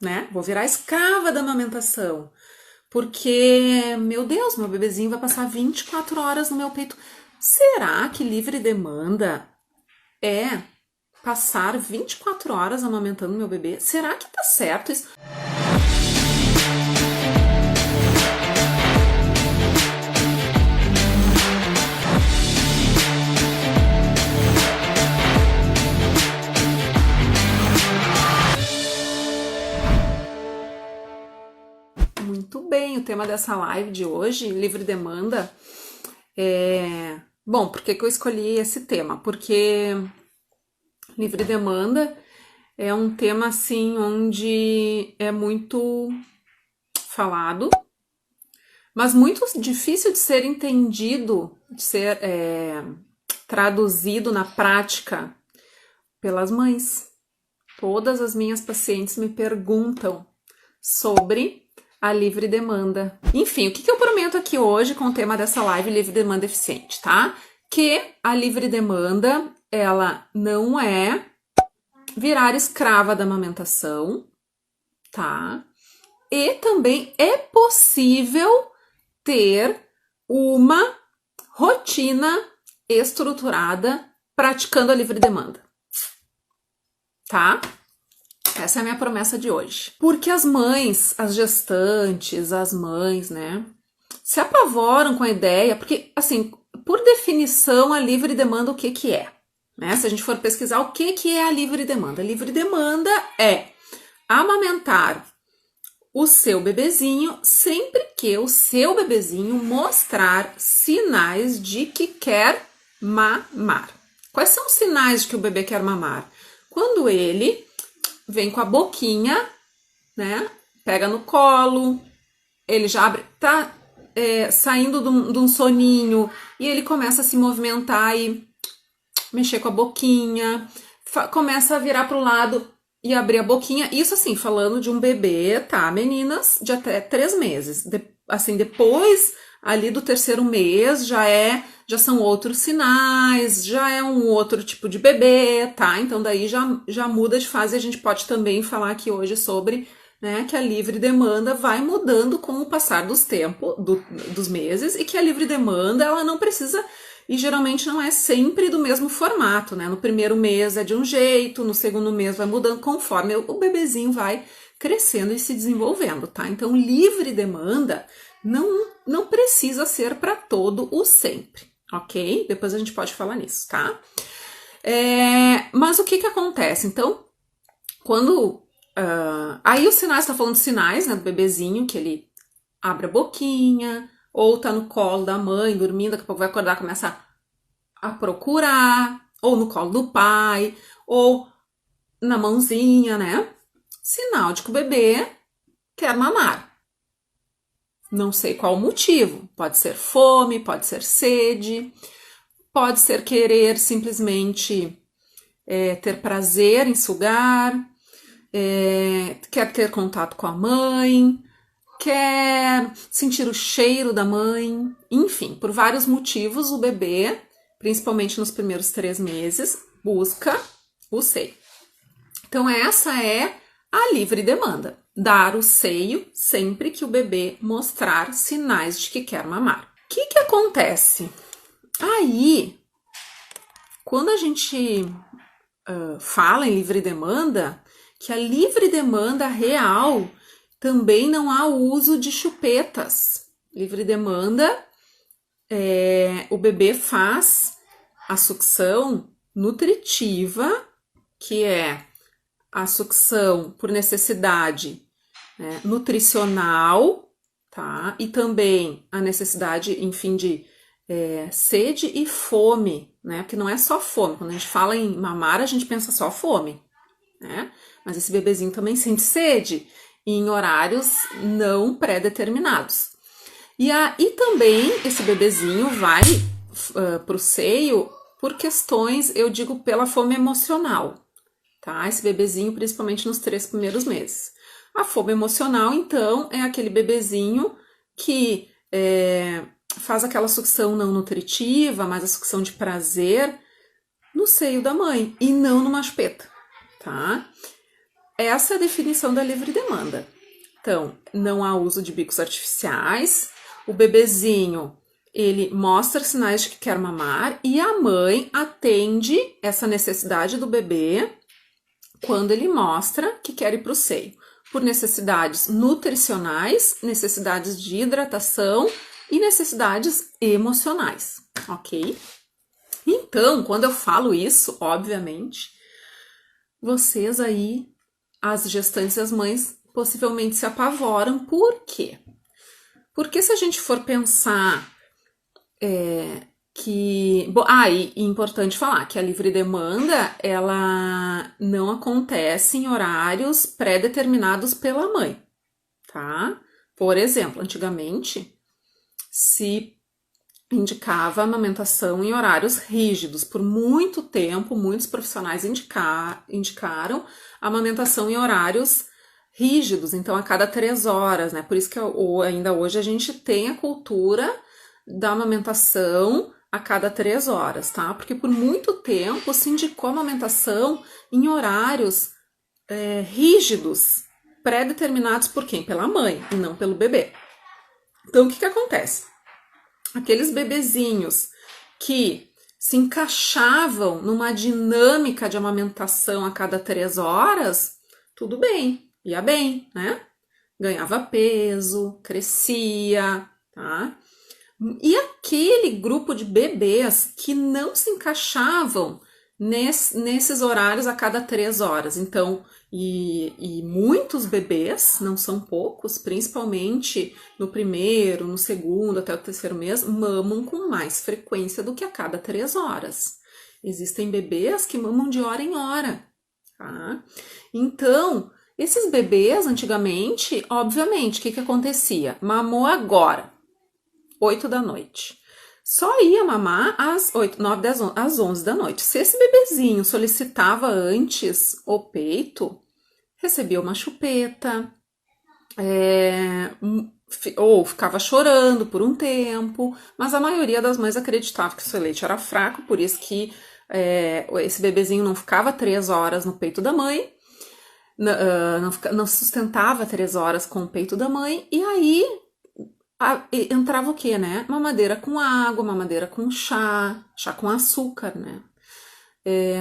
né? Vou virar escrava da amamentação. Porque, meu Deus, meu bebezinho vai passar 24 horas no meu peito. Será que livre demanda é passar 24 horas amamentando meu bebê? Será que tá certo isso? Muito bem, o tema dessa live de hoje, livre demanda, é... Bom, por que que eu escolhi esse tema? Porque livre demanda é um tema, assim, onde é muito falado, mas muito difícil de ser entendido, de ser traduzido na prática pelas mães. Todas as minhas pacientes me perguntam sobre a livre demanda. Enfim, o que eu prometo aqui hoje com o tema dessa live, livre demanda eficiente, tá? Que a livre demanda, ela não é virar escrava da amamentação, tá? E também é possível ter uma rotina estruturada praticando a livre demanda, tá? Essa é a minha promessa de hoje. Porque as mães, as gestantes, as mães, né, se apavoram com a ideia, porque, assim, por definição, a livre demanda, o que que é? Né? Se a gente for pesquisar o que que é a livre demanda. A livre demanda é amamentar o seu bebezinho sempre que o seu bebezinho mostrar sinais de que quer mamar. Quais são os sinais de que o bebê quer mamar? Quando ele vem com a boquinha, né? Pega no colo, ele já abre, tá saindo de um soninho e ele começa a se movimentar e mexer com a boquinha, começa a virar pro lado e abrir a boquinha. Isso assim, falando de um bebê, tá, meninas, de até 3 meses. Assim, depois ali do terceiro mês já são outros sinais, já é um outro tipo de bebê, tá? Então daí já muda de fase. A gente pode também falar aqui hoje sobre, né, que a livre demanda vai mudando com o passar dos meses e que a livre demanda ela não precisa e geralmente não é sempre do mesmo formato, né? No primeiro mês é de um jeito, no segundo mês vai mudando conforme o bebezinho vai crescendo e se desenvolvendo, tá? Então, livre demanda não precisa ser para todo o sempre, ok? Depois a gente pode falar nisso, tá? Mas o que que acontece? Então, quando... aí os sinais, tá falando de sinais, né, do bebezinho, que ele abre a boquinha, ou tá no colo da mãe, dormindo, daqui a pouco vai acordar, começa a procurar, ou no colo do pai, ou na mãozinha, né? Sinal de que o bebê quer mamar. Não sei qual o motivo. Pode ser fome, pode ser sede, pode ser querer simplesmente ter prazer em sugar, quer ter contato com a mãe, quer sentir o cheiro da mãe, enfim, por vários motivos o bebê, principalmente nos primeiros 3 meses, busca o seio. Então essa é a livre demanda, dar o seio sempre que o bebê mostrar sinais de que quer mamar. O que que acontece? Aí, quando a gente fala em livre demanda, que a livre demanda real também não há uso de chupetas. Livre demanda, o bebê faz a sucção nutritiva, que é a sucção por necessidade, né, nutricional, tá? E também a necessidade, enfim, de sede e fome, né? Porque não é só fome. Quando a gente fala em mamar, a gente pensa só fome, né? Mas esse bebezinho também sente sede em horários não pré-determinados. E também esse bebezinho vai pro seio por questões, eu digo, pela fome emocional, tá? Esse bebezinho, principalmente nos 3 primeiros meses. A fome emocional, então, é aquele bebezinho que faz aquela sucção não nutritiva, mas a sucção de prazer no seio da mãe e não numa chupeta, tá? essa é a definição da livre demanda. Então, não há uso de bicos artificiais, o bebezinho, ele mostra sinais de que quer mamar e a mãe atende essa necessidade do bebê quando ele mostra que quer ir para o seio, por necessidades nutricionais, necessidades de hidratação e necessidades emocionais, ok? Então, quando eu falo isso, obviamente, vocês aí, as gestantes e as mães, possivelmente se apavoram. Por quê? Porque se a gente for pensar que... e importante falar que a livre demanda, ela não acontece em horários pré-determinados pela mãe, tá? Por exemplo, antigamente se indicava amamentação em horários rígidos. Por muito tempo, muitos profissionais indicaram amamentação em horários rígidos, então a cada 3 horas, né? Por isso que ainda hoje a gente tem a cultura da amamentação a cada 3 horas, tá? Porque por muito tempo se indicou amamentação em horários rígidos, pré-determinados por quem? Pela mãe e não pelo bebê. Então, o que acontece? Aqueles bebezinhos que se encaixavam numa dinâmica de amamentação a cada 3 horas, tudo bem, ia bem, né? Ganhava peso, crescia, tá? E aquele grupo de bebês que não se encaixavam nesses horários a cada 3 horas, então, e muitos bebês, não são poucos, principalmente no primeiro, no segundo, até o terceiro mês, mamam com mais frequência do que a cada 3 horas. Existem bebês que mamam de hora em hora, tá? Então, esses bebês, antigamente, obviamente, o que acontecia? Mamou agora, 8 da noite. Só ia mamar às 8, 9, 10, 11, às 11 da noite. Se esse bebezinho solicitava antes o peito, recebia uma chupeta, ou ficava chorando por um tempo, mas a maioria das mães acreditava que o seu leite era fraco, por isso que esse bebezinho não ficava 3 horas no peito da mãe, não sustentava 3 horas com o peito da mãe, e aí entrava o quê, né? Mamadeira com água, mamadeira com chá com açúcar, né?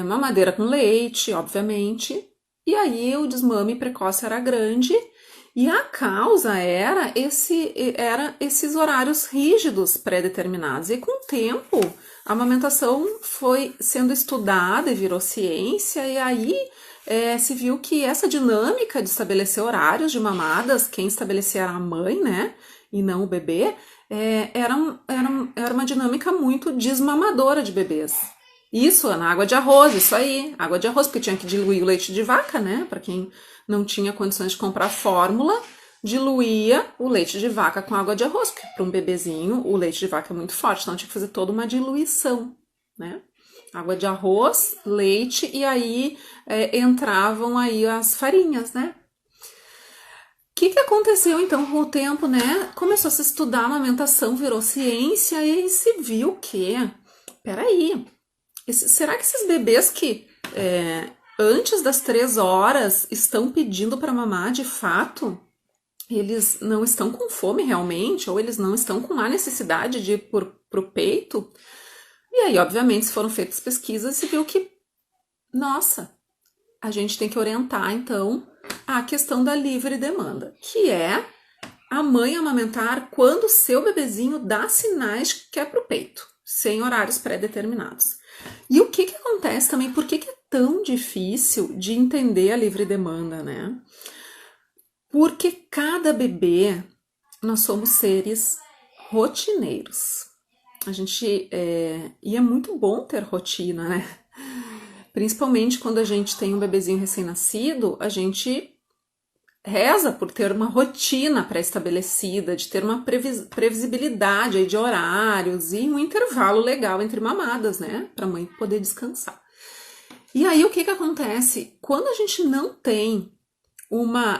Mamadeira com leite, obviamente. E aí o desmame precoce era grande e a causa era esses horários rígidos pré-determinados. E com o tempo, a amamentação foi sendo estudada e virou ciência, e aí se viu que essa dinâmica de estabelecer horários de mamadas, quem estabelecia era a mãe, né? E não o bebê, era uma dinâmica muito desmamadora de bebês. Isso, na água de arroz, isso aí, água de arroz, porque tinha que diluir o leite de vaca, né? Para quem não tinha condições de comprar fórmula, diluía o leite de vaca com água de arroz, porque para um bebezinho o leite de vaca é muito forte, então tinha que fazer toda uma diluição, né? Água de arroz, leite, e aí entravam aí as farinhas, né? O que aconteceu então com o tempo, né? Começou a se estudar a amamentação, virou ciência e se viu que, peraí, será que esses bebês que antes das 3 horas estão pedindo para mamar de fato, eles não estão com fome realmente, ou eles não estão com má necessidade de ir pro peito? E aí, obviamente, foram feitas pesquisas e se viu que, nossa, a gente tem que orientar, então, a questão da livre demanda, que é a mãe amamentar quando o seu bebezinho dá sinais que quer pro peito, sem horários pré-determinados. E o que acontece também, por que é tão difícil de entender a livre demanda, né? Porque cada bebê, nós somos seres rotineiros. A gente, e é muito bom ter rotina, né? Principalmente quando a gente tem um bebezinho recém-nascido, a gente reza por ter uma rotina pré-estabelecida, de ter uma previsibilidade aí de horários e um intervalo legal entre mamadas, né? Para a mãe poder descansar. E aí o que acontece? Quando a gente não tem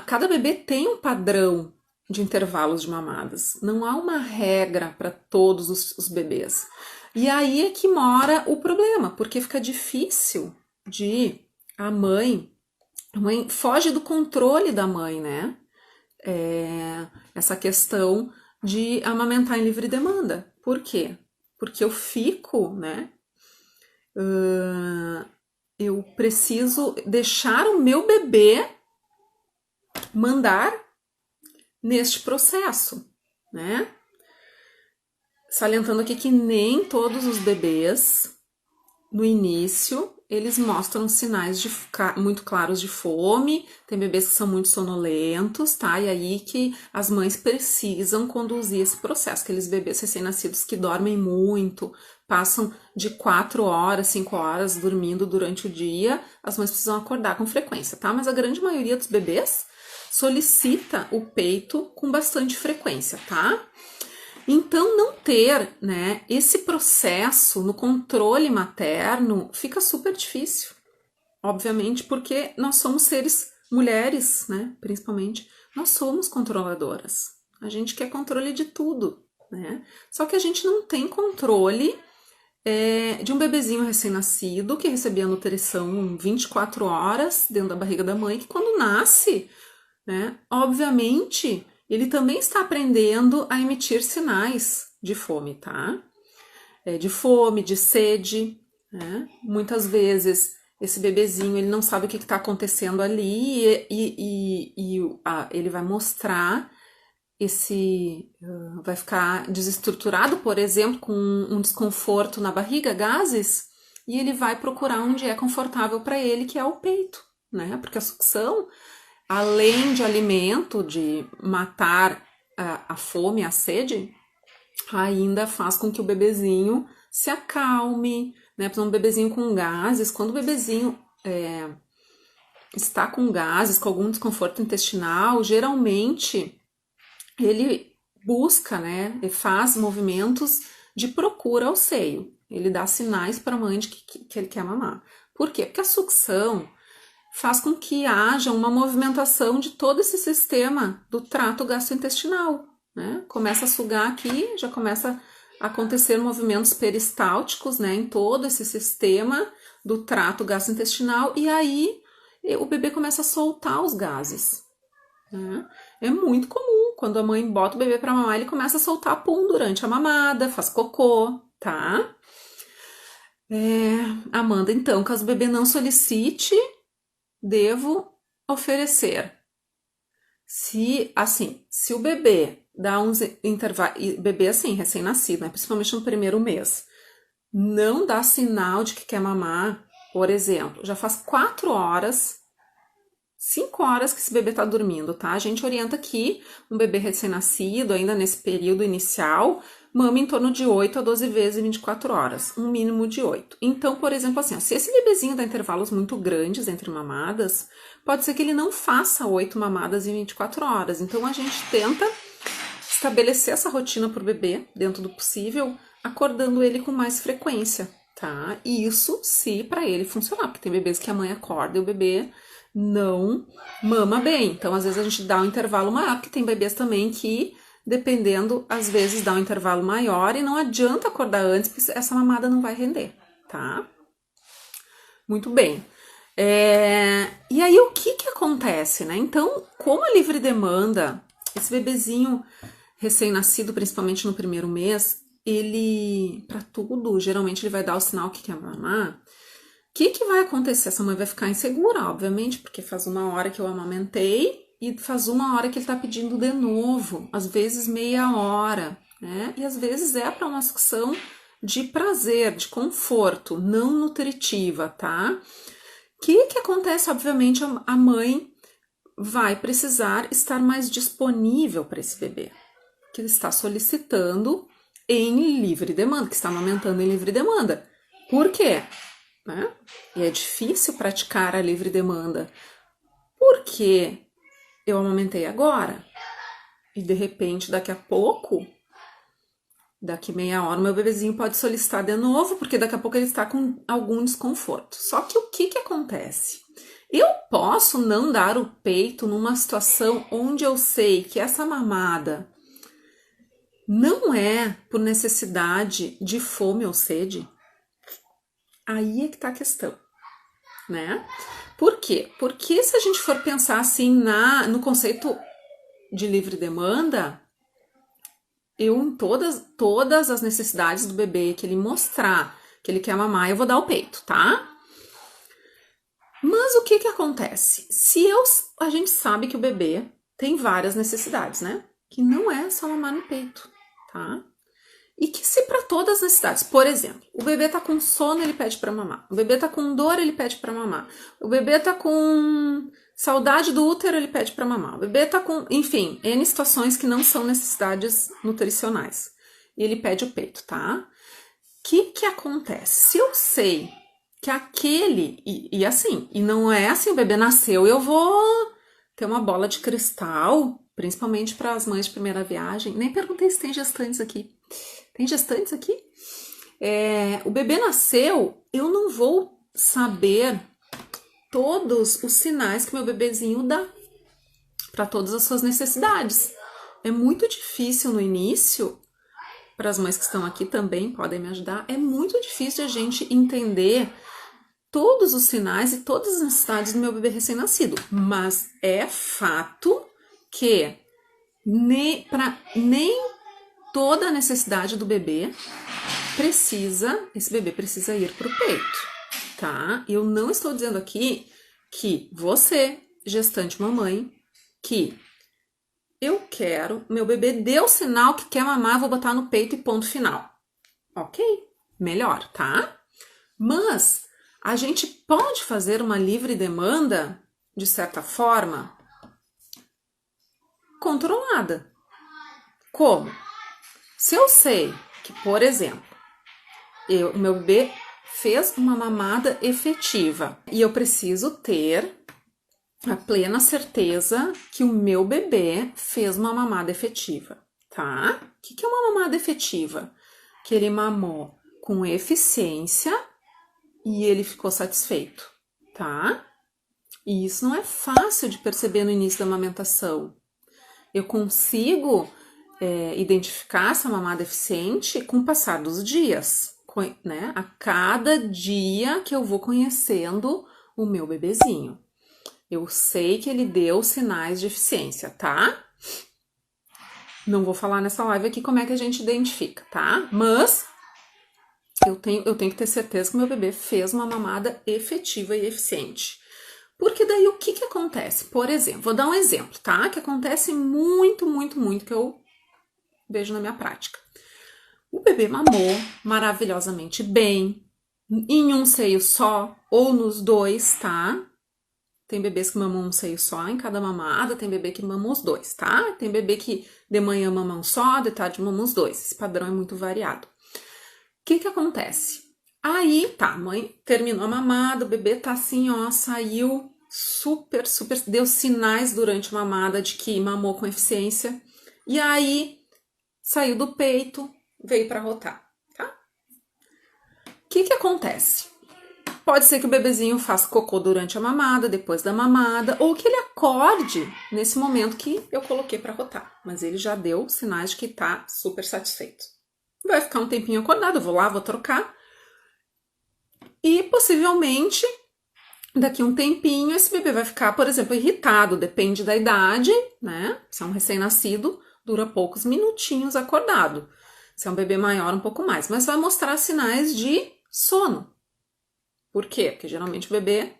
cada bebê tem um padrão de intervalos de mamadas, não há uma regra para todos os bebês. E aí é que mora o problema, porque fica difícil de a mãe A mãe foge do controle da mãe, né? Essa questão de amamentar em livre demanda. Por quê? Porque eu fico, né? Eu preciso deixar o meu bebê mandar neste processo, né? Salientando aqui que nem todos os bebês, no início, eles mostram sinais muito claros de fome. Tem bebês que são muito sonolentos, tá? E aí que as mães precisam conduzir esse processo. Aqueles bebês recém-nascidos que dormem muito, passam de 4 horas, 5 horas dormindo durante o dia, as mães precisam acordar com frequência, tá? Mas a grande maioria dos bebês solicita o peito com bastante frequência, tá? Então, não ter, né, esse processo no controle materno fica super difícil, obviamente, porque nós somos seres, mulheres, né, principalmente, nós somos controladoras. A gente quer controle de tudo, né? Só que a gente não tem controle de um bebezinho recém-nascido que recebia a nutrição 24 horas dentro da barriga da mãe, que quando nasce, né, obviamente, ele também está aprendendo a emitir sinais de fome, tá? De fome, de sede, né? Muitas vezes esse bebezinho ele não sabe o que está acontecendo ali e ele vai mostrar vai ficar desestruturado, por exemplo, com um desconforto na barriga, gases, e ele vai procurar onde é confortável para ele, que é o peito, né? Porque a sucção, além de alimento, de matar a fome, a sede, ainda faz com que o bebezinho se acalme, né? Por exemplo, um bebezinho com gases, quando o bebezinho está com gases, com algum desconforto intestinal, geralmente ele busca, né? Ele faz movimentos de procura ao seio. Ele dá sinais para a mãe de que ele quer mamar. Por quê? Porque a sucção faz com que haja uma movimentação de todo esse sistema do trato gastrointestinal, né? Começa a sugar aqui, já começa a acontecer movimentos peristálticos, né, em todo esse sistema do trato gastrointestinal, e aí o bebê começa a soltar os gases, né? É muito comum, quando a mãe bota o bebê para mamar, ele começa a soltar pum durante a mamada, faz cocô, tá? Amanda, então, caso o bebê não solicite, devo oferecer. Se o bebê dá uns intervalos, bebê assim, recém-nascido, né, principalmente no primeiro mês, não dá sinal de que quer mamar, por exemplo, já faz 4 horas, 5 horas que esse bebê tá dormindo, tá? A gente orienta que um bebê recém-nascido, ainda nesse período inicial, mama em torno de 8 a 12 vezes em 24 horas, um mínimo de 8. Então, por exemplo, assim, ó, se esse bebezinho dá intervalos muito grandes entre mamadas, pode ser que ele não faça 8 mamadas em 24 horas. Então, a gente tenta estabelecer essa rotina pro bebê, dentro do possível, acordando ele com mais frequência, tá? E isso se para ele funcionar, porque tem bebês que a mãe acorda e o bebê não mama bem. Então, às vezes a gente dá um intervalo maior, porque tem bebês também que, dependendo, às vezes dá um intervalo maior e não adianta acordar antes, porque essa mamada não vai render, tá? Muito bem. E aí, o que acontece, né? Então, como a livre demanda, esse bebezinho recém-nascido, principalmente no primeiro mês, ele, para tudo, geralmente ele vai dar o sinal que quer mamar. O que vai acontecer? Essa mãe vai ficar insegura, obviamente, porque faz 1 hora que eu amamentei e faz 1 hora que ele tá pedindo de novo, às vezes meia hora, né? E às vezes é para uma sucção de prazer, de conforto, não nutritiva, tá? O que acontece? Obviamente, a mãe vai precisar estar mais disponível para esse bebê, que está solicitando em livre demanda, que está amamentando em livre demanda. Por quê? Né? E é difícil praticar a livre demanda, porque eu amamentei agora e de repente daqui a pouco, daqui meia hora, meu bebezinho pode solicitar de novo, porque daqui a pouco ele está com algum desconforto. Só que o que acontece? Eu posso não dar o peito numa situação onde eu sei que essa mamada não é por necessidade de fome ou sede? Aí é que tá a questão. né? Por quê? Porque se a gente for pensar assim no conceito de livre demanda, em todas as necessidades do bebê que ele mostrar que ele quer mamar, eu vou dar o peito, tá? Mas o que acontece? A gente sabe que o bebê tem várias necessidades, né? Que não é só mamar no peito, tá? E que se para todas as necessidades, por exemplo, o bebê tá com sono, ele pede para mamar. O bebê tá com dor, ele pede para mamar. O bebê tá com saudade do útero, ele pede para mamar. O bebê tá com, enfim, N situações que não são necessidades nutricionais. E ele pede o peito, tá? O que acontece? Se eu sei que aquele, e não é assim, o bebê nasceu, eu vou ter uma bola de cristal, principalmente para as mães de primeira viagem. Nem perguntei se tem gestantes aqui. Tem gestantes aqui? O bebê nasceu, eu não vou saber todos os sinais que meu bebezinho dá para todas as suas necessidades. É muito difícil no início, para as mães que estão aqui também podem me ajudar, é muito difícil a gente entender todos os sinais e todas as necessidades do meu bebê recém-nascido. Mas é fato que nem toda a necessidade do bebê esse bebê precisa ir para o peito, tá? Eu não estou dizendo aqui que você, gestante mamãe, que eu quero, meu bebê deu sinal que quer mamar, vou botar no peito e ponto final. Ok, melhor, tá? Mas a gente pode fazer uma livre demanda, de certa forma, controlada. Como? Se eu sei que, por exemplo, o meu bebê fez uma mamada efetiva e eu preciso ter a plena certeza que o meu bebê fez uma mamada efetiva, tá? O que é uma mamada efetiva? Que ele mamou com eficiência e ele ficou satisfeito, tá? E isso não é fácil de perceber no início da amamentação. Eu consigo identificar essa mamada eficiente com o passar dos dias, né? A cada dia que eu vou conhecendo o meu bebezinho. Eu sei que ele deu sinais de eficiência, tá? Não vou falar nessa live aqui como é que a gente identifica, tá? Mas eu tenho que ter certeza que meu bebê fez uma mamada efetiva e eficiente. Porque daí o que acontece? Por exemplo, vou dar um exemplo, tá? Que acontece muito, muito, muito, que eu vejo na minha prática. O bebê mamou maravilhosamente bem, em um seio só ou nos dois, tá? Tem bebês que mamam um seio só em cada mamada, tem bebê que mama os dois, tá? Tem bebê que de manhã mama um só, de tarde mama os dois. Esse padrão é muito variado. O que acontece? Aí, tá, mãe terminou a mamada, o bebê tá assim, ó, saiu super, deu sinais durante a mamada de que mamou com eficiência. E aí, saiu do peito, veio pra rotar, tá? O que acontece? Pode ser que o bebezinho faça cocô durante a mamada, depois da mamada, ou que ele acorde nesse momento que eu coloquei pra rotar. Mas ele já deu sinais de que tá super satisfeito. Vai ficar um tempinho acordado, eu vou lá, vou trocar. E possivelmente, daqui um tempinho, esse bebê vai ficar, por exemplo, irritado, depende da idade, né? Se é um recém-nascido, dura poucos minutinhos acordado. Se é um bebê maior, um pouco mais. Mas vai mostrar sinais de sono. Por quê? Porque geralmente o bebê,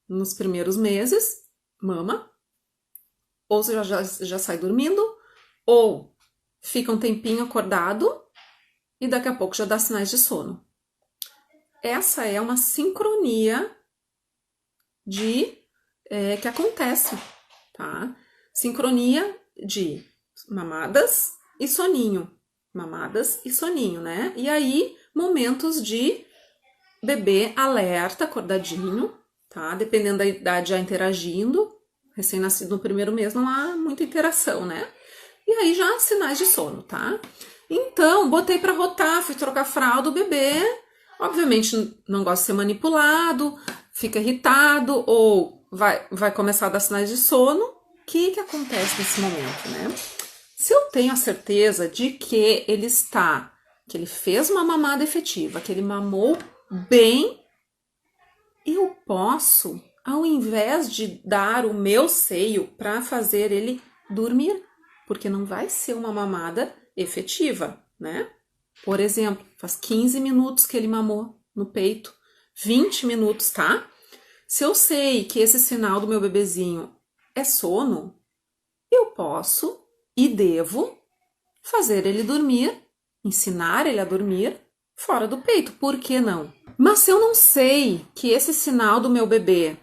nos primeiros meses, mama, ou já sai dormindo, ou fica um tempinho acordado e daqui a pouco já dá sinais de sono. Essa é uma sincronia que acontece, tá? Sincronia de mamadas e soninho. Mamadas e soninho, né? E aí, momentos de bebê alerta, acordadinho, tá? Dependendo da idade, já interagindo. Recém-nascido no primeiro mês não há muita interação, né? E aí já sinais de sono, tá? Então, botei pra rotar, fui trocar a fralda, o bebê, obviamente, não gosta de ser manipulado, fica irritado ou vai começar a dar sinais de sono. O que acontece nesse momento, né? Se eu tenho a certeza de que ele fez uma mamada efetiva, que ele mamou bem eu posso, ao invés de dar o meu seio para fazer ele dormir, porque não vai ser uma mamada efetiva, né? Por exemplo, faz 15 minutos que ele mamou no peito, 20 minutos, tá? Se eu sei que esse sinal do meu bebezinho é sono, eu posso e devo fazer ele dormir, ensinar ele a dormir fora do peito, por que não? Mas se eu não sei que esse sinal do meu bebê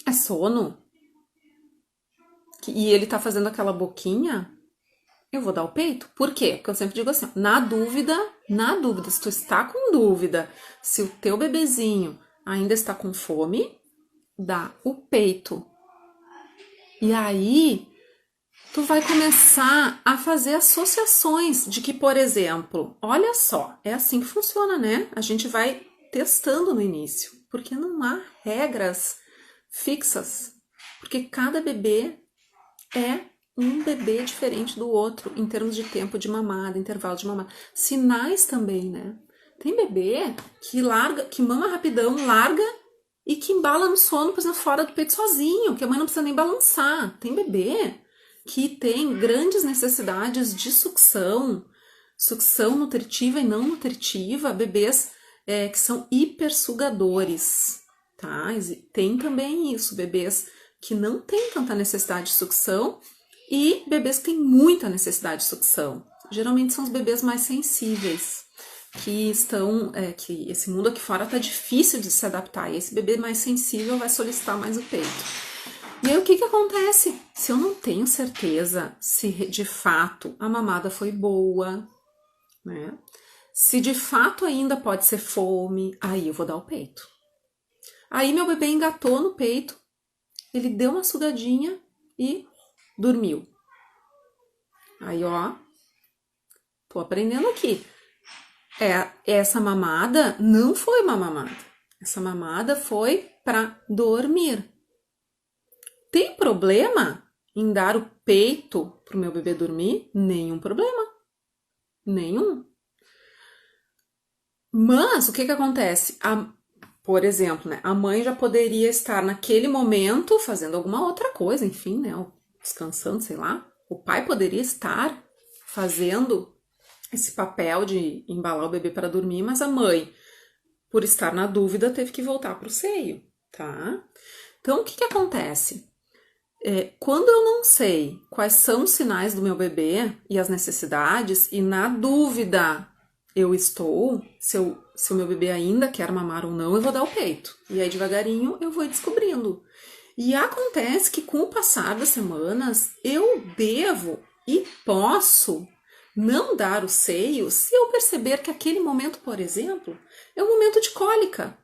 é sono, e ele tá fazendo aquela boquinha, eu vou dar o peito. Por quê? Porque eu sempre digo assim, na dúvida, se tu está com dúvida, se o teu bebezinho ainda está com fome, dá o peito. E aí, tu vai começar a fazer associações de que, por exemplo, olha só, é assim que funciona, né? A gente vai testando no início, porque não há regras fixas, porque cada bebê é um bebê diferente do outro em termos de tempo de mamada, intervalo de mamada, sinais também, né? Tem bebê que larga, que mama rapidão, larga e que embala no sono, por exemplo, fora do peito sozinho, que a mãe não precisa nem balançar. Tem bebê que tem grandes necessidades de sucção, sucção nutritiva e não nutritiva, bebês que são hipersugadores, tá? Tem também isso, bebês que não têm tanta necessidade de sucção e bebês que têm muita necessidade de sucção. Geralmente são os bebês mais sensíveis, que estão, que esse mundo aqui fora tá difícil de se adaptar, e esse bebê mais sensível vai solicitar mais o peito. E aí o que acontece? Se eu não tenho certeza se de fato a mamada foi boa, né? Se de fato ainda pode ser fome, aí eu vou dar o peito. Aí meu bebê engatou no peito, ele deu uma sugadinha e dormiu. Aí, ó, tô aprendendo aqui. Essa mamada não foi uma mamada. Essa mamada foi para dormir. Tem problema em dar o peito pro meu bebê dormir? Nenhum problema. Nenhum. Mas o que acontece? Por exemplo, né, a mãe já poderia estar naquele momento fazendo alguma outra coisa, enfim, né, descansando, sei lá. O pai poderia estar fazendo esse papel de embalar o bebê para dormir, mas a mãe, por estar na dúvida, teve que voltar para o seio, tá? Então, o que acontece? Quando eu não sei quais são os sinais do meu bebê e as necessidades, e na dúvida eu estou, se o meu bebê ainda quer mamar ou não, eu vou dar o peito. E aí, devagarinho, eu vou descobrindo. E acontece que com o passar das semanas, eu devo e posso não dar o seio se eu perceber que aquele momento, por exemplo, é um momento de cólica.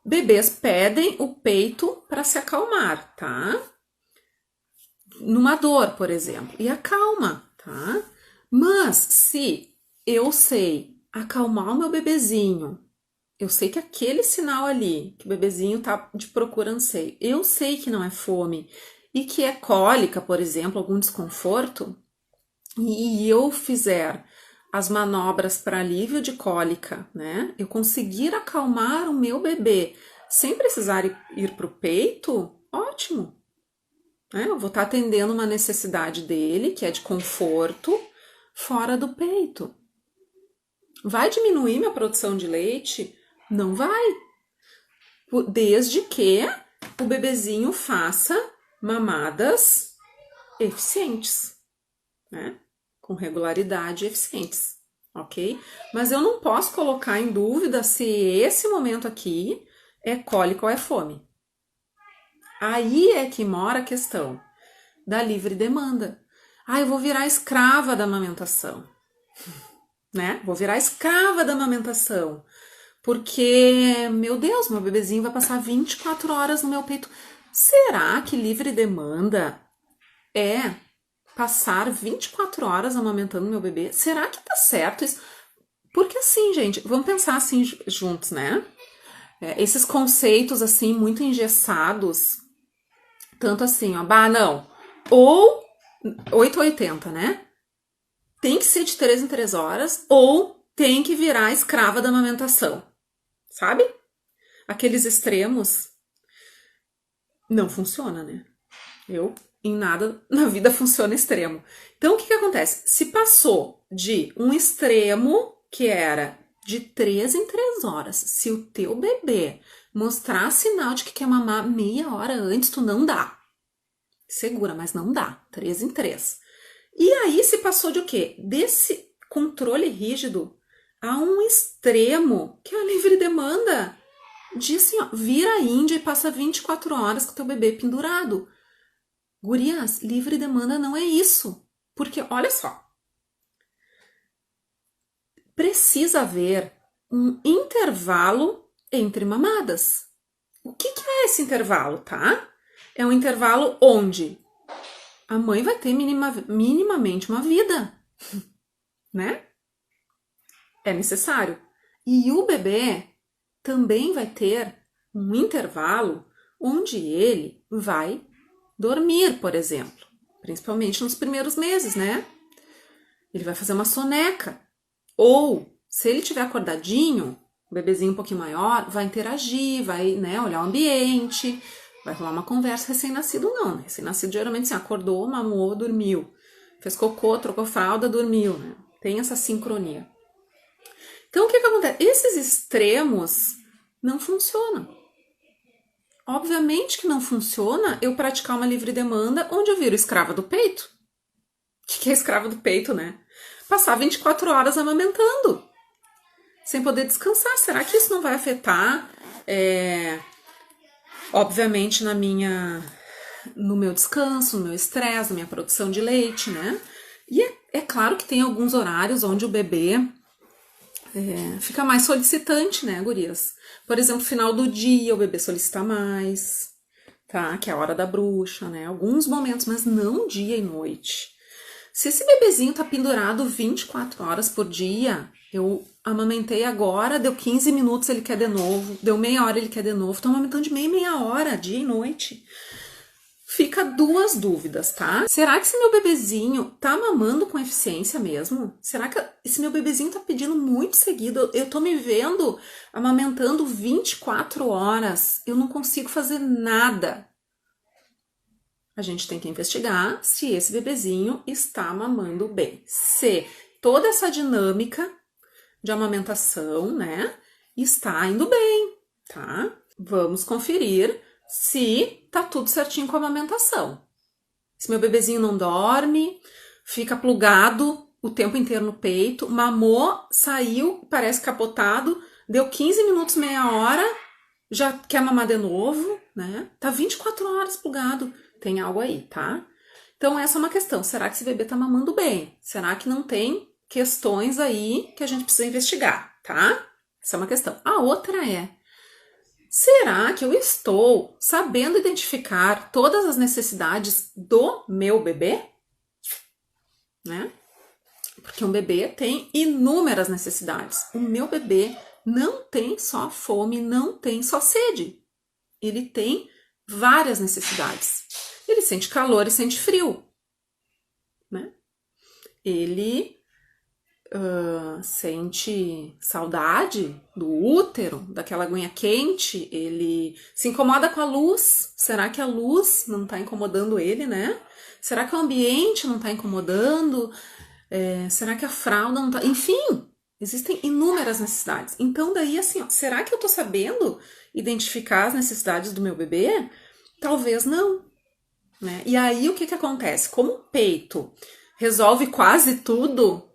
Bebês pedem o peito para se acalmar, tá? Numa dor, por exemplo, e acalma, tá? Mas se eu sei acalmar o meu bebezinho, eu sei que aquele sinal ali, que o bebezinho tá de procura anseio, eu sei que não é fome e que é cólica, por exemplo, algum desconforto, e eu fizer as manobras para alívio de cólica, né? Eu conseguir acalmar o meu bebê sem precisar ir para o peito, ótimo. Né? Eu vou estar atendendo uma necessidade dele, que é de conforto, fora do peito. Vai diminuir minha produção de leite? Não vai. Desde que o bebezinho faça mamadas eficientes, né? Com regularidade e eficientes, ok? Mas eu não posso colocar em dúvida se esse momento aqui é cólica ou é fome. Aí é que mora a questão da livre demanda. Eu vou virar escrava da amamentação, né? Vou virar escrava da amamentação, porque, meu Deus, meu bebezinho vai passar 24 horas no meu peito. Será que livre demanda é passar 24 horas amamentando meu bebê? Será que tá certo isso? Porque assim, gente, vamos pensar assim juntos, né? Esses conceitos assim muito engessados, tanto assim, ó, não, ou 8 ou 80, né? Tem que ser de 3 em 3 horas ou tem que virar escrava da amamentação, sabe? aqueles extremos, não funciona, né? Em nada na vida funciona extremo. Então, o que acontece? Se passou de um extremo, que era de 3 em 3 horas, se o teu bebê mostrar sinal de que quer mamar meia hora antes, tu não dá. Segura, mas não dá. 3 em 3. E aí se passou de o quê? Desse controle rígido a um extremo, que é a livre demanda. Diz assim, ó, vira a Índia e passa 24 horas com o teu bebê pendurado. Gurias, livre demanda não é isso. Porque, olha só, precisa haver um intervalo entre mamadas. O que é esse intervalo, tá? É um intervalo onde a mãe vai ter minimamente uma vida, né? É necessário. E o bebê também vai ter um intervalo onde ele vai dormir, por exemplo. Principalmente nos primeiros meses, né? Ele vai fazer uma soneca. Ou, se ele estiver acordadinho, o bebezinho um pouquinho maior, vai interagir, vai, né, olhar o ambiente, vai rolar uma conversa. Recém-nascido não, né? Recém-nascido geralmente assim, acordou, mamou, dormiu. Fez cocô, trocou fralda, dormiu, né? Tem essa sincronia. Então, o que acontece? Esses extremos não funcionam. Obviamente que não funciona eu praticar uma livre demanda onde eu viro escrava do peito. O que é escrava do peito, né? Passar 24 horas amamentando, sem poder descansar. Será que isso não vai afetar, obviamente, no meu descanso, no meu estresse, na minha produção de leite, né? E é claro que tem alguns horários onde o bebê fica mais solicitante, né, gurias? Por exemplo, final do dia o bebê solicita mais, tá? Que é a hora da bruxa, né? Alguns momentos, mas não dia e noite. Se esse bebezinho tá pendurado 24 horas por dia, eu amamentei agora, deu 15 minutos, ele quer de novo, deu meia hora, ele quer de novo, tô amamentando de meia hora, dia e noite. Fica duas dúvidas, tá? Será que esse meu bebezinho tá mamando com eficiência mesmo? Será que esse meu bebezinho tá pedindo muito seguido? Eu tô me vendo amamentando 24 horas, eu não consigo fazer nada. A gente tem que investigar se esse bebezinho está mamando bem. Se toda essa dinâmica de amamentação, né, está indo bem, tá? Vamos conferir se tá tudo certinho com a amamentação. Se meu bebezinho não dorme, fica plugado o tempo inteiro no peito, mamou, saiu, parece capotado, deu 15 minutos, meia hora, já quer mamar de novo, né? Tá 24 horas plugado. Tem algo aí, tá? Então, essa é uma questão. Será que esse bebê tá mamando bem? Será que não tem questões aí que a gente precisa investigar, tá? Essa é uma questão. A outra é, será que eu estou sabendo identificar todas as necessidades do meu bebê? Né? Porque um bebê tem inúmeras necessidades. O meu bebê não tem só fome, não tem só sede. Ele tem várias necessidades. Ele sente calor e sente frio, né? Ele sente saudade do útero, daquela aguinha quente, ele se incomoda com a luz. Será que a luz não tá incomodando ele, né? Será que o ambiente não tá incomodando? Será que a fralda não tá... Enfim, existem inúmeras necessidades. Então, daí, assim, ó, será que eu tô sabendo identificar as necessidades do meu bebê? Talvez não. Né? E aí, o que acontece? Como o peito resolve quase tudo,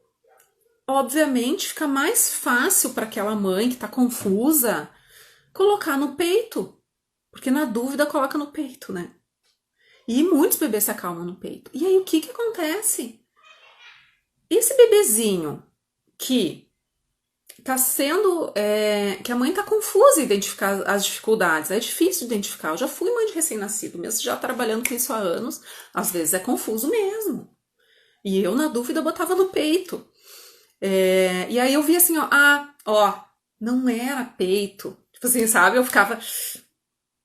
obviamente fica mais fácil para aquela mãe que está confusa colocar no peito. Porque na dúvida, coloca no peito, né? E muitos bebês se acalmam no peito. E aí, o que acontece? Esse bebezinho que tá sendo... que a mãe tá confusa em identificar as dificuldades. É difícil identificar. Eu já fui mãe de recém-nascido, mesmo já trabalhando com isso há anos. Às vezes é confuso mesmo. E eu, na dúvida, botava no peito. E aí eu vi assim, não era peito. Tipo assim, sabe? Eu ficava...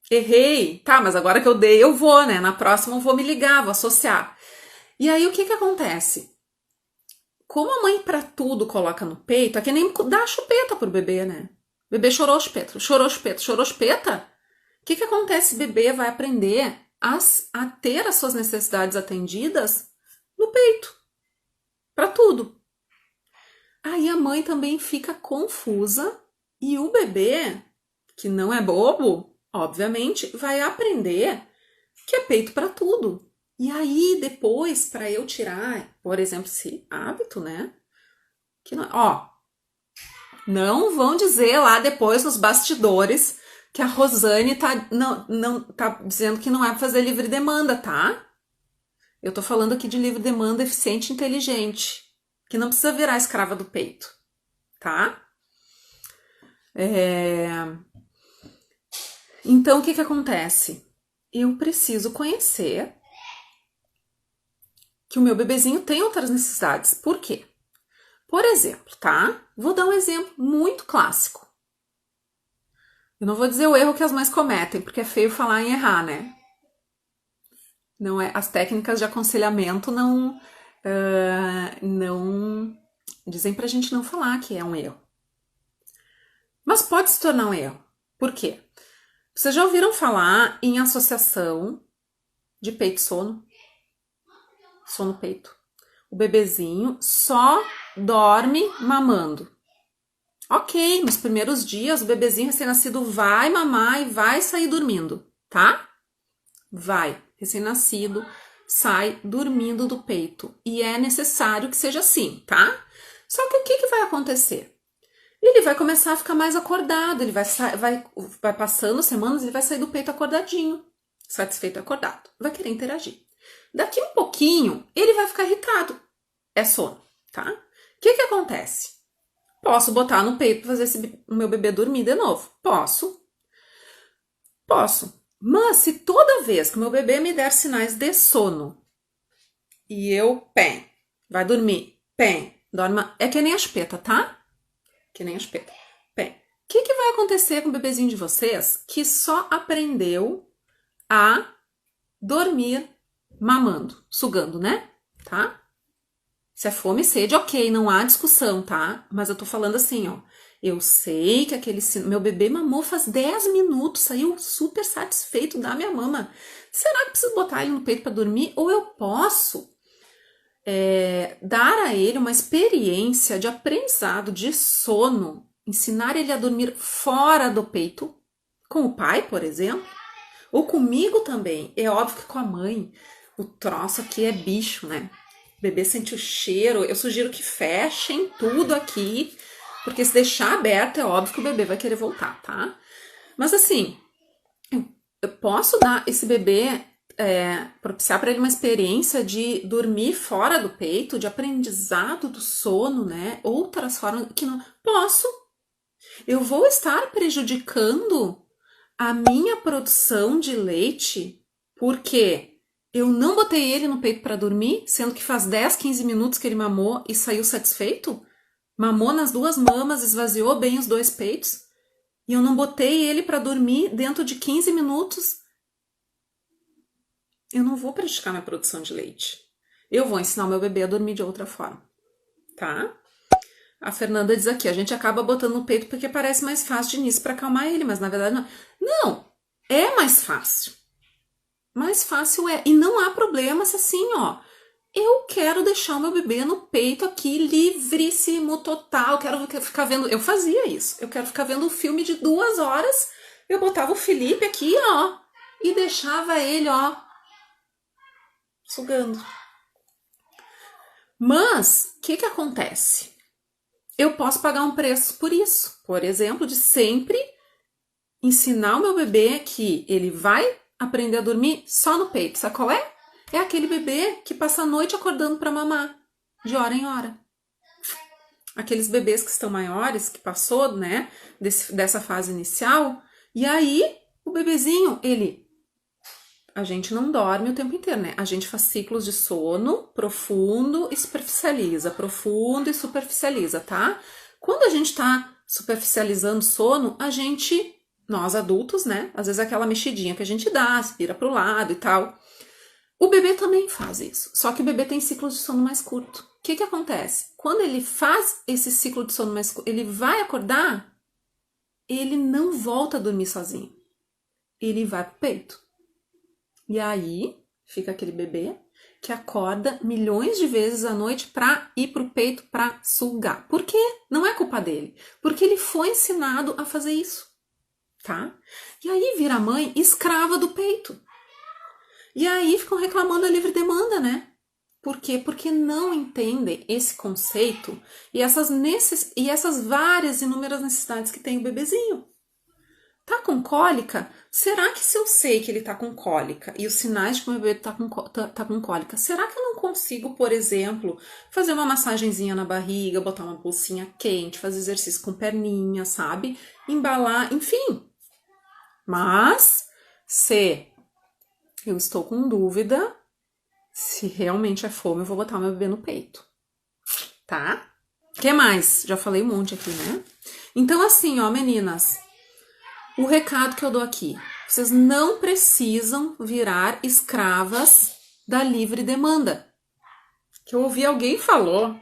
Errei. Tá, mas agora que eu dei, eu vou, né? Na próxima eu vou me ligar, vou associar. E aí o que acontece? Como a mãe pra tudo coloca no peito, é que nem dar chupeta pro bebê, né? Bebê chorou, chupeta, chorou, chupeta, chorou, chupeta. O que acontece? O bebê vai aprender a ter as suas necessidades atendidas no peito, para tudo. Aí a mãe também fica confusa e o bebê, que não é bobo, obviamente, vai aprender que é peito para tudo. E aí depois, para eu tirar, por exemplo, esse hábito, né? Que não, ó, não vão dizer lá depois nos bastidores que a Rosane não tá dizendo que não é para fazer livre demanda, tá? Eu tô falando aqui de livre demanda eficiente e inteligente, que não precisa virar escrava do peito, tá? Então, o que acontece? Eu preciso conhecer que o meu bebezinho tem outras necessidades. Por quê? Por exemplo, tá? Vou dar um exemplo muito clássico. Eu não vou dizer o erro que as mães cometem, porque é feio falar em errar, né? Não é, as técnicas de aconselhamento não dizem pra gente não falar que é um erro. Mas pode se tornar um erro. Por quê? Vocês já ouviram falar em associação de peito-sono? Sono-peito. O bebezinho só dorme mamando. Ok, nos primeiros dias o bebezinho recém-nascido vai mamar e vai sair dormindo, tá? Vai, recém-nascido, sai dormindo do peito. E é necessário que seja assim, tá? Só que o que vai acontecer? Ele vai começar a ficar mais acordado, ele vai passando semanas, ele vai sair do peito acordadinho, satisfeito e acordado, vai querer interagir. Daqui um pouquinho, ele vai ficar irritado. É sono, tá? O que acontece? Posso botar no peito para fazer o meu bebê dormir de novo? Posso. Mas se toda vez que o meu bebê me der sinais de sono e eu, vai dormir, dorme, é que nem a chupeta, tá? Que nem a chupeta. O que vai acontecer com o bebezinho de vocês que só aprendeu a dormir mamando, sugando, né? Tá? Se é fome e sede, ok, não há discussão, tá? Mas eu tô falando assim, ó. Eu sei que meu bebê mamou faz 10 minutos, saiu super satisfeito da minha mama. Será que preciso botar ele no peito para dormir? Ou eu posso dar a ele uma experiência de aprendizado de sono, ensinar ele a dormir fora do peito, com o pai, por exemplo, ou comigo também. É óbvio que com a mãe, o troço aqui é bicho, né? O bebê sente o cheiro. Eu sugiro que fechem tudo aqui, porque se deixar aberto, é óbvio que o bebê vai querer voltar, tá? Mas assim, eu posso dar esse bebê, propiciar para ele uma experiência de dormir fora do peito, de aprendizado do sono, né? Outras formas que não posso. Eu vou estar prejudicando a minha produção de leite porque eu não botei ele no peito para dormir, sendo que faz 10, 15 minutos que ele mamou e saiu satisfeito? Mamou nas duas mamas, esvaziou bem os dois peitos, e eu não botei ele para dormir dentro de 15 minutos. Eu não vou prejudicar minha produção de leite. Eu vou ensinar o meu bebê a dormir de outra forma, tá? A Fernanda diz aqui, a gente acaba botando no peito porque parece mais fácil de início para acalmar ele, mas na verdade não. Não, é mais fácil. Mais fácil é. E não há problema se assim, ó, eu quero deixar o meu bebê no peito aqui, livríssimo, total, quero ficar vendo, eu fazia isso, eu quero ficar vendo um filme de 2 horas, eu botava o Felipe aqui, ó, e deixava ele, ó, sugando. Mas, o que acontece? Eu posso pagar um preço por isso, por exemplo, de sempre ensinar o meu bebê que ele vai aprender a dormir só no peito. Sabe qual é? É aquele bebê que passa a noite acordando para mamar, de hora em hora. Aqueles bebês que estão maiores, que passou, né, dessa fase inicial, e aí o bebezinho, a gente não dorme o tempo inteiro, né? A gente faz ciclos de sono profundo e superficializa, tá? Quando a gente tá superficializando sono, nós adultos, né? Às vezes é aquela mexidinha que a gente dá, aspira pro lado e tal. O bebê também faz isso, só que o bebê tem ciclos de sono mais curto. O que acontece? Quando ele faz esse ciclo de sono mais curto, ele vai acordar ele não volta a dormir sozinho. Ele vai pro peito. E aí fica aquele bebê que acorda milhões de vezes à noite para ir pro peito para sugar. Por quê? Não é culpa dele. Porque ele foi ensinado a fazer isso, tá? E aí vira a mãe escrava do peito. E aí ficam reclamando a livre demanda, né? Por quê? Porque não entendem esse conceito e essas várias inúmeras necessidades que tem o bebezinho. Tá com cólica? Será que se eu sei que ele tá com cólica e os sinais de que o meu bebê tá com cólica, será que eu não consigo, por exemplo, fazer uma massagenzinha na barriga, botar uma bolsinha quente, fazer exercício com perninha, sabe? Embalar, enfim. Mas, se eu estou com dúvida, se realmente é fome, eu vou botar o meu bebê no peito, tá? O que mais? Já falei um monte aqui, né? Então, assim, ó, meninas, o recado que eu dou aqui, vocês não precisam virar escravas da livre demanda. Que eu ouvi alguém falou,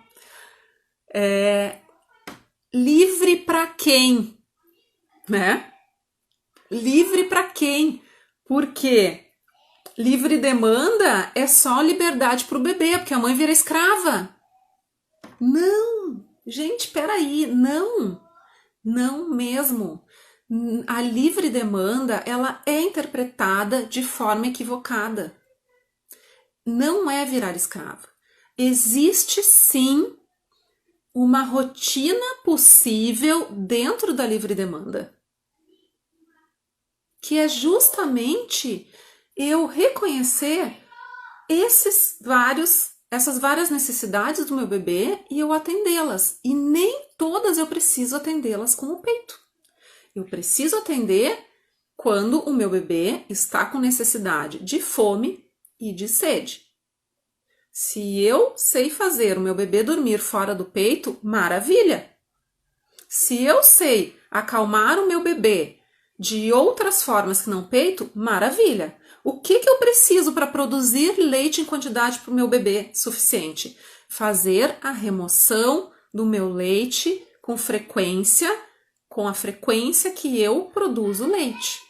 livre para quem, né? Livre para quem? Porque livre demanda é só liberdade para o bebê, porque a mãe vira escrava. Não, gente, peraí, não mesmo. A livre demanda, ela é interpretada de forma equivocada. Não é virar escrava. Existe sim uma rotina possível dentro da livre demanda, que é justamente eu reconhecer essas várias necessidades do meu bebê e eu atendê-las. E nem todas eu preciso atendê-las com o peito. Eu preciso atender quando o meu bebê está com necessidade de fome e de sede. Se eu sei fazer o meu bebê dormir fora do peito, maravilha! Se eu sei acalmar o meu bebê de outras formas que não peito, maravilha! O que eu preciso para produzir leite em quantidade para o meu bebê suficiente? Fazer a remoção do meu leite com a frequência que eu produzo leite,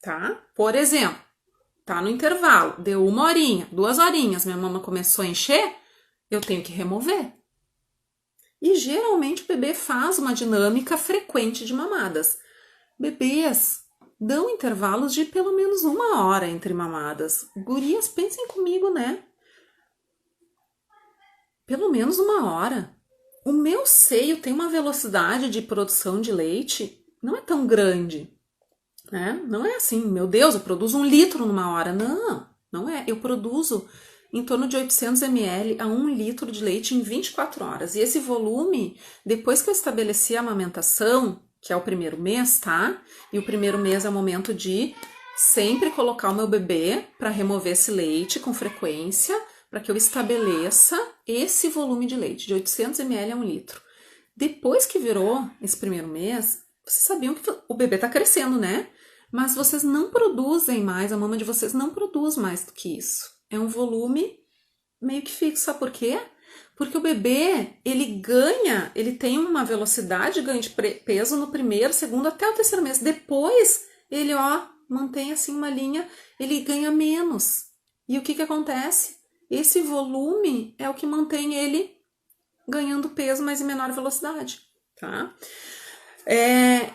tá? Por exemplo, tá no intervalo, deu 1 horinha, 2 horinhas, minha mama começou a encher, eu tenho que remover. E geralmente o bebê faz uma dinâmica frequente de mamadas. Bebês dão intervalos de pelo menos 1 hora entre mamadas. Gurias, pensem comigo, né? Pelo menos 1 hora. O meu seio tem uma velocidade de produção de leite, não é tão grande, né? Não é assim, meu Deus, eu produzo 1 litro numa hora. Não é. Eu produzo em torno de 800 ml a 1 litro de leite em 24 horas. E esse volume, depois que eu estabeleci a amamentação, que é o primeiro mês, tá? E o primeiro mês é o momento de sempre colocar o meu bebê para remover esse leite com frequência, para que eu estabeleça esse volume de leite, de 800 ml a 1 litro. Depois que virou esse primeiro mês, vocês sabiam que o bebê tá crescendo, né? Mas vocês não produzem mais, a mama de vocês não produz mais do que isso. É um volume meio que fixo, sabe por quê? Porque o bebê, ele tem uma velocidade de ganho de peso no primeiro, segundo, até o terceiro mês. Depois, ele, mantém assim uma linha, ele ganha menos. E o que acontece? Esse volume é o que mantém ele ganhando peso, mas em menor velocidade, tá?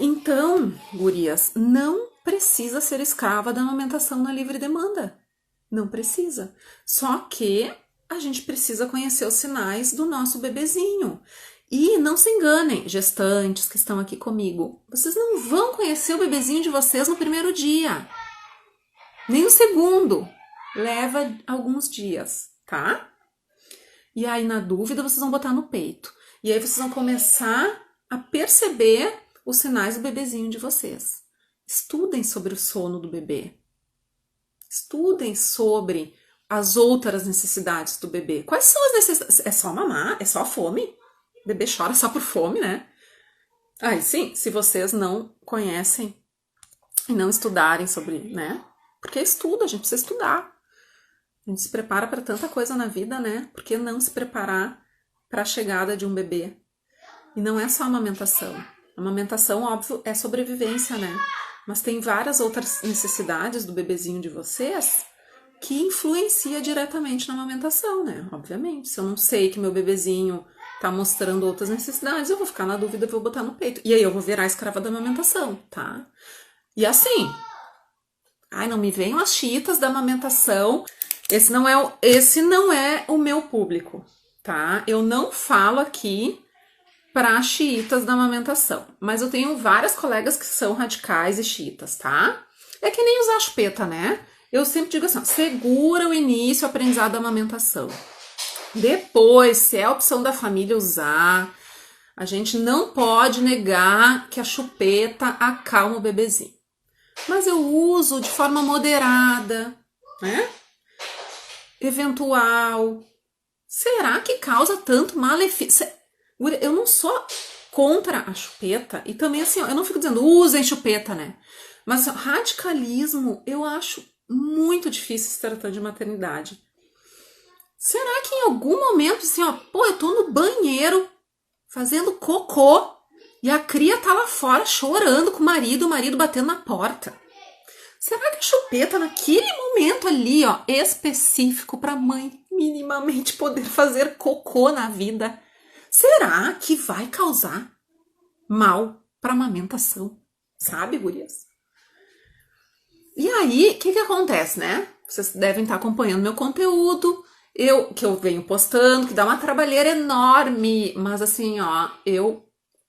Então, gurias, não precisa ser escrava da amamentação na livre demanda. Não precisa. Só que a gente precisa conhecer os sinais do nosso bebezinho. E não se enganem, gestantes que estão aqui comigo. Vocês não vão conhecer o bebezinho de vocês no primeiro dia. Nem no segundo. Leva alguns dias, tá? E aí, na dúvida, vocês vão botar no peito. E aí, vocês vão começar a perceber os sinais do bebezinho de vocês. Estudem sobre o sono do bebê. Estudem sobre as outras necessidades do bebê. Quais são as necessidades? É só mamar? É só fome? O bebê chora só por fome, né? Aí sim, se vocês não conhecem e não estudarem sobre, né? Porque estuda, a gente precisa estudar. A gente se prepara para tanta coisa na vida, né? Por que não se preparar para a chegada de um bebê? E não é só a amamentação. A Amamentação, óbvio, é sobrevivência, né? Mas tem várias outras necessidades do bebezinho de vocês que influencia diretamente na amamentação, né? Obviamente. Se eu não sei que meu bebezinho tá mostrando outras necessidades, eu vou ficar na dúvida e vou botar no peito. E aí eu vou virar escrava da amamentação, tá? E assim, ai, não me venham as chiitas da amamentação. Esse não é o meu público, tá? Eu não falo aqui para xiitas da amamentação, mas eu tenho várias colegas que são radicais e xiitas, tá? É que nem usar a chupeta, né? Eu sempre digo assim, ó, segura o início, o aprendizado da amamentação. Depois, se é a opção da família usar, a gente não pode negar que a chupeta acalma o bebezinho. Mas eu uso de forma moderada, né? Eventual. Será que causa tanto malefício? Eu não sou contra a chupeta, e também assim, ó, eu não fico dizendo usem chupeta, né? Mas assim, radicalismo eu acho muito difícil se tratando de maternidade. Será que em algum momento, assim, ó, pô, eu tô no banheiro fazendo cocô e a cria tá lá fora chorando com o marido batendo na porta? Será que a chupeta, naquele momento ali, ó, específico pra mãe minimamente poder fazer cocô na vida, será que vai causar mal pra amamentação? Sabe, gurias? E aí, o que acontece, né? Vocês devem estar acompanhando meu conteúdo, que eu venho postando, que dá uma trabalheira enorme, mas assim, ó, eu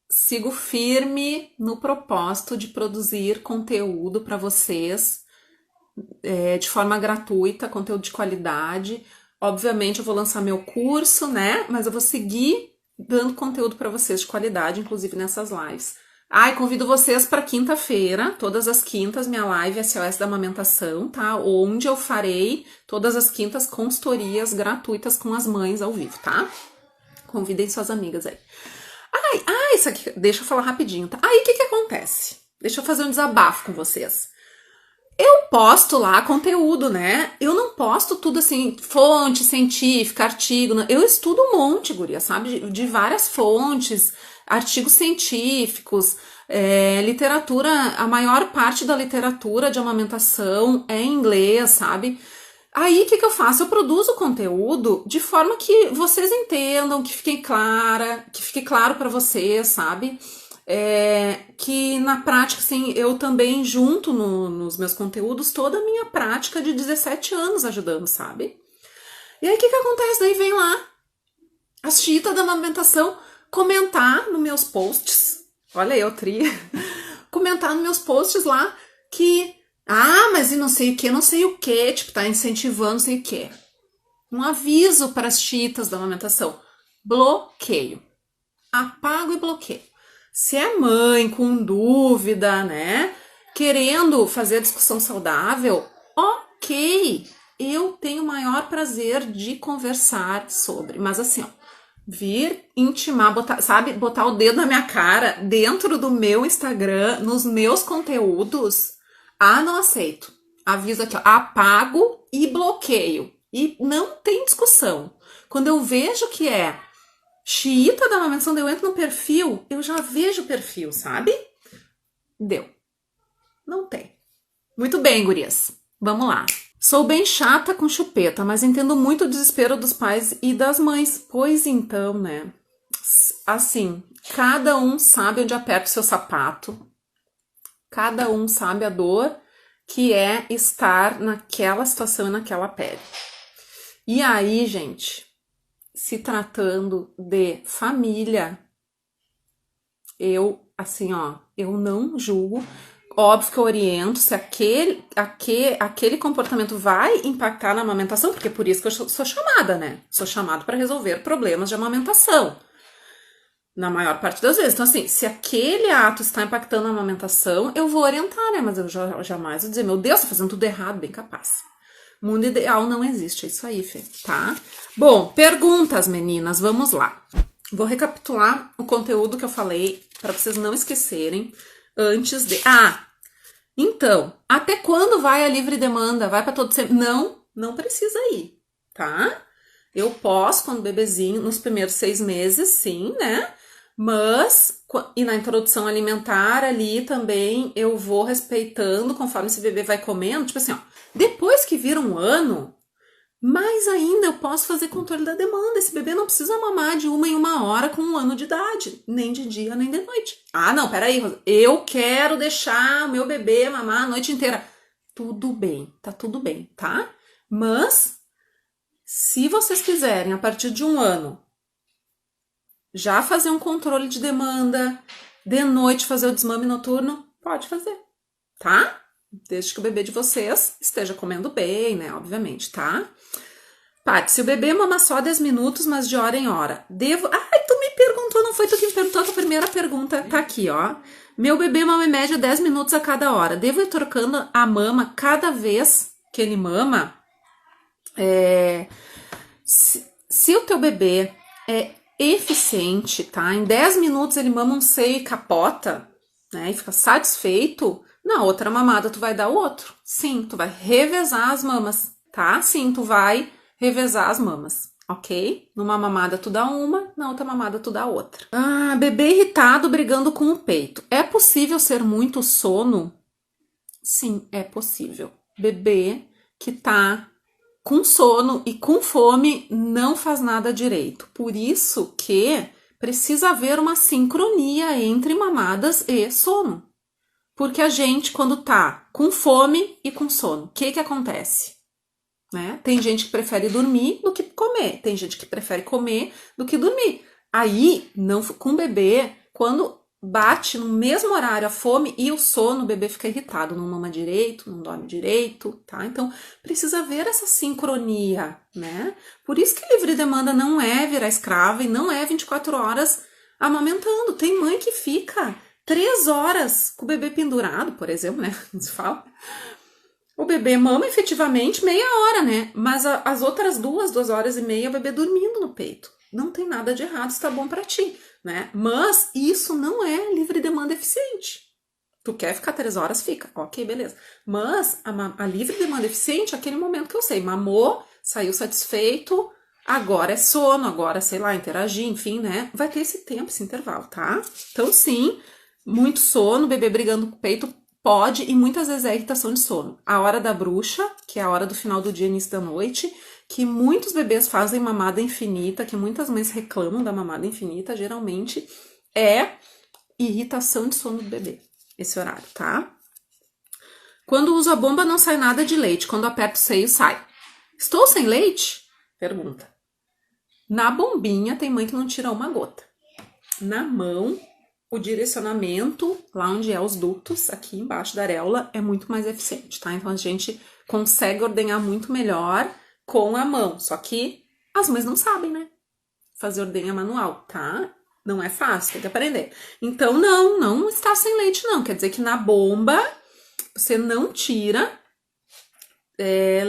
sigo firme no propósito de produzir conteúdo para vocês de forma gratuita, conteúdo de qualidade. Obviamente eu vou lançar meu curso, né? Mas eu vou seguir dando conteúdo para vocês de qualidade, inclusive nessas lives. Ai, convido vocês para quinta-feira, todas as quintas, minha live SOS da Amamentação, tá? Onde eu farei todas as quintas consultorias gratuitas com as mães ao vivo, tá? Convidem suas amigas aí. Isso aqui, deixa eu falar rapidinho, tá? Aí, o que acontece? Deixa eu fazer um desabafo com vocês. Eu posto lá conteúdo, né? Eu não posto tudo assim, fonte científica, artigo. Eu estudo um monte, guria, sabe? De várias fontes, artigos científicos, literatura. A maior parte da literatura de amamentação é em inglês, sabe? Aí, o que eu faço? Eu produzo conteúdo de forma que vocês entendam, que fique claro para vocês, sabe? Que na prática, assim, eu também junto nos meus conteúdos toda a minha prática de 17 anos ajudando, sabe? E aí, o que acontece? Daí vem lá a xiita da amamentação comentar nos meus posts, olha eu, tria, comentar nos meus posts lá que mas e não sei o que, tipo, tá incentivando não sei o que. Um aviso para as xiitas da amamentação. Bloqueio. Apago e bloqueio. Se é mãe com dúvida, né, querendo fazer discussão saudável, ok, eu tenho o maior prazer de conversar sobre, mas assim, ó, vir intimar, botar o dedo na minha cara dentro do meu Instagram, nos meus conteúdos, não aceito. Aviso aqui, ó, apago e bloqueio. E não tem discussão. Quando eu vejo que é xiita da amamentação, eu entro no perfil, eu já vejo o perfil, sabe? Deu. Não tem. Muito bem, gurias. Vamos lá. Sou bem chata com chupeta, mas entendo muito o desespero dos pais e das mães. Pois então, né? Assim, cada um sabe onde aperta o seu sapato. Cada um sabe a dor que é estar naquela situação e naquela pele. E aí, gente, se tratando de família, eu não julgo. Óbvio que eu oriento se aquele comportamento vai impactar na amamentação, porque é por isso que eu sou chamada, né? Sou chamada para resolver problemas de amamentação. Na maior parte das vezes. Então, assim, se aquele ato está impactando a amamentação, eu vou orientar, né? Mas eu jamais vou dizer, meu Deus, tá fazendo tudo errado, bem capaz. Mundo ideal não existe, é isso aí, Fê, tá? Bom, perguntas, meninas, vamos lá. Vou recapitular o conteúdo que eu falei, para vocês não esquecerem, antes de... então, até quando vai a livre demanda? Vai para todo sempre? Não precisa ir, tá? Eu posso, quando bebezinho, nos primeiros 6 meses, sim, né? Mas, e na introdução alimentar ali também eu vou respeitando conforme esse bebê vai comendo. Tipo assim, ó, depois que vira um ano, mais ainda eu posso fazer controle da demanda. Esse bebê não precisa mamar de 1 em 1 hora com 1 ano de idade, nem de dia, nem de noite. Ah, não, peraí, Rosa, eu quero deixar o meu bebê mamar a noite inteira. Tudo bem, tá? Mas, se vocês quiserem, a partir de 1 ano, já fazer um controle de demanda, de noite fazer o desmame noturno, pode fazer, tá? Desde que o bebê de vocês esteja comendo bem, né? Obviamente, tá? Paty, se o bebê mama só 10 minutos, mas de hora em hora, devo... Ai, tu me perguntou, não foi tu que me perguntou, a tua primeira pergunta tá aqui, ó. Meu bebê mama em média 10 minutos a cada hora. Devo ir trocando a mama cada vez que ele mama? Se o teu bebê é eficiente, tá? Em 10 minutos ele mama um seio e capota, né? E fica satisfeito, na outra mamada tu vai dar o outro. Sim, tu vai revezar as mamas, tá? Sim, tu vai revezar as mamas, ok? Numa mamada tu dá uma, na outra mamada tu dá outra. Ah, bebê irritado brigando com o peito. É possível ser muito sono? Sim, é possível. Bebê que tá com sono e com fome não faz nada direito. Por isso que precisa haver uma sincronia entre mamadas e sono. Porque a gente, quando tá com fome e com sono, o que acontece? Né? Tem gente que prefere dormir do que comer. Tem gente que prefere comer do que dormir. Aí, não, com o bebê, quando bate no mesmo horário a fome e o sono, o bebê fica irritado, não mama direito, não dorme direito, tá? Então, precisa haver essa sincronia, né? Por isso que livre demanda não é virar escrava e não é 24 horas amamentando. Tem mãe que fica 3 horas com o bebê pendurado, por exemplo, né? Se fala. O bebê mama efetivamente meia hora, né? Mas as outras 2 horas e meia, o bebê dormindo no peito. Não tem nada de errado, está bom para ti, né? Mas isso não é livre demanda eficiente. Tu quer ficar 3 horas, fica. Ok, beleza. Mas a livre demanda eficiente é aquele momento que eu sei, mamou, saiu satisfeito, agora é sono, agora, sei lá, interagir, enfim, né? Vai ter esse tempo, esse intervalo, tá? Então, sim, muito sono, bebê brigando com o peito, pode, e muitas vezes é irritação de sono. A hora da bruxa, que é a hora do final do dia, início da noite, que muitos bebês fazem mamada infinita, que muitas mães reclamam da mamada infinita, geralmente é irritação de sono do bebê, esse horário, tá? Quando uso a bomba não sai nada de leite, quando aperto o seio sai. Estou sem leite? Pergunta. Na bombinha tem mãe que não tira uma gota. Na mão, o direcionamento, lá onde é os ductos, aqui embaixo da areola, é muito mais eficiente, tá? Então a gente consegue ordenhar muito melhor com a mão. Só que as mães não sabem, né? Fazer ordenha manual, tá? Não é fácil, tem que aprender. Então, não está sem leite, não. Quer dizer que na bomba você não tira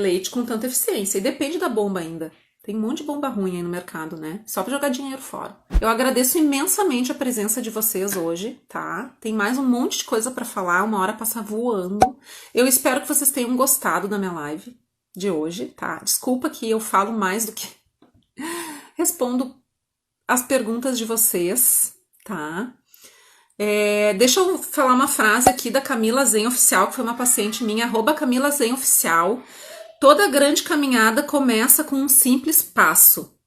leite com tanta eficiência. E depende da bomba ainda. Tem um monte de bomba ruim aí no mercado, né? Só pra jogar dinheiro fora. Eu agradeço imensamente a presença de vocês hoje, tá? Tem mais um monte de coisa pra falar, 1 hora passa voando. Eu espero que vocês tenham gostado da minha live de hoje, tá? Desculpa que eu falo mais do que respondo as perguntas de vocês, tá? Deixa eu falar uma frase aqui da Camila Zen Oficial, que foi uma paciente minha, @Camila Zen Oficial. Toda grande caminhada começa com um simples passo.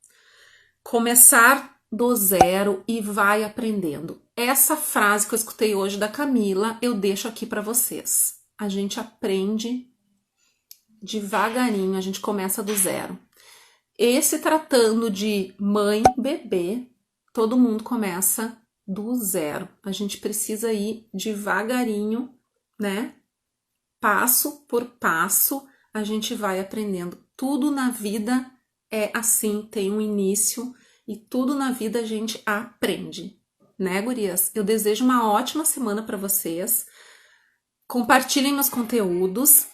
Começar do zero e vai aprendendo. Essa frase que eu escutei hoje da Camila, eu deixo aqui para vocês. A gente aprende devagarinho, a gente começa do zero. E se tratando de mãe, bebê, todo mundo começa do zero. A gente precisa ir devagarinho, né? Passo por passo, a gente vai aprendendo. Tudo na vida é assim, tem um início e tudo na vida a gente aprende, né, gurias? Eu desejo uma ótima semana para vocês. Compartilhem meus conteúdos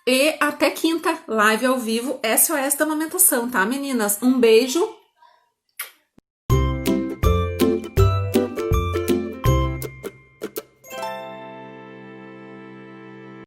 e até quinta, live ao vivo, SOS da amamentação, tá, meninas? Um beijo